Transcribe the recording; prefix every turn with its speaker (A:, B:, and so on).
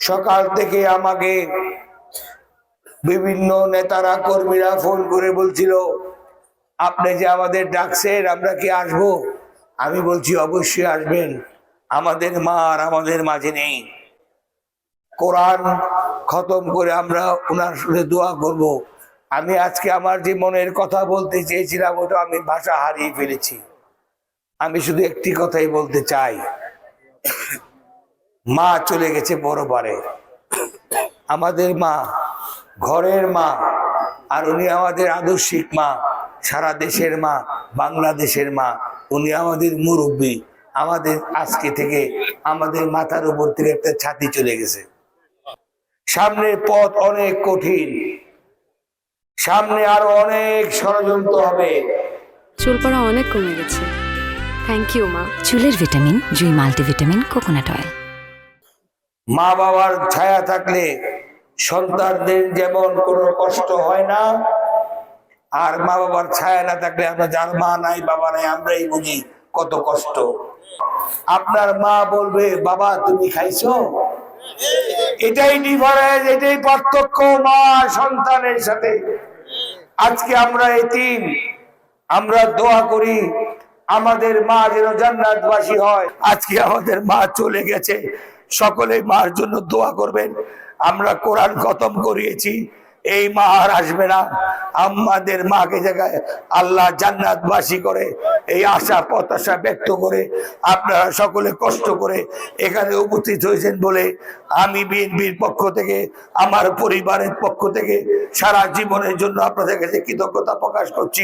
A: সকাল থেকে আমাকে বিভিন্ন নেতারা কর্মীরা ফোন করে বলছিল, আপনি যে আমাদের ডাকছেন আমরা কি আসবো? আমি বলছি অবশ্যই আসবেন, আমাদের মা আর আমাদের মাঝে নেই। কোরআন খতম করে আমরা ওনার সাথে দোয়া করব। আমি আজকে আমার যে মনের কথা বলতে চেয়েছিলাম ওটা আমি ভাষা হারিয়ে ফেলেছি। আমি শুধু একটি কথাই বলতে চাই, মা চলে গেছে পরপারে। আমাদের মা, ঘরের মা, আর উনি আমাদের আদর্শিক মা, সারা দেশের মা, বাংলাদেশের মা। উনি আমাদের মুরব্বী। আমাদের আজকে থেকে আমাদের মাথার উপর থেকে একটা ছাতি চলে গেছে। সামনের পথ অনেক কঠিন, সামনে আরো অনেক ষড়যন্ত্র হবে।
B: চুল পড়া অনেক কমে গেছে, থ্যাংক ইউ মা।
C: চুলের ভিটামিন জুই মাল্টিভিটামিন কোকোনাট অয়েল।
A: মা বাবার ছায়া থাকলে সন্তানদের যেমন কোনো কষ্ট হয় না, আর মা বাবার ছায়া না থাকলে আমরা যার মা নাই বাবা নাই আমরাই বুঝি কত কষ্ট। আপনার মা বলবে বাবা তুমি খাইছো, এটাই ডিফারেন্স, এটাই পার্থক্য মা সন্তানের সাথে। আজকে আমরা এতিম, আমরা দোয়া করি আমাদের মা যেন জান্নাতবাসী হয়। আজকে আমাদের মা চলে গেছে, সকলে মার জন্য দোয়া করবেন। আমরা কোরআন খতম করিয়েছি, এই মা আর আসবে না। আমাদের মাকে জায়গায় আল্লাহ জান্নাতবাসী করে এই আশা প্রত্যাশা ব্যক্ত করে আপনারা সকলে কষ্ট করে এখানে উপস্থিত হয়েছেন বলে আমি বিএনপির পক্ষ থেকে, আমার পরিবারের পক্ষ থেকে সারা জীবনের জন্য আপনাদের কাছে কৃতজ্ঞতা প্রকাশ করছি।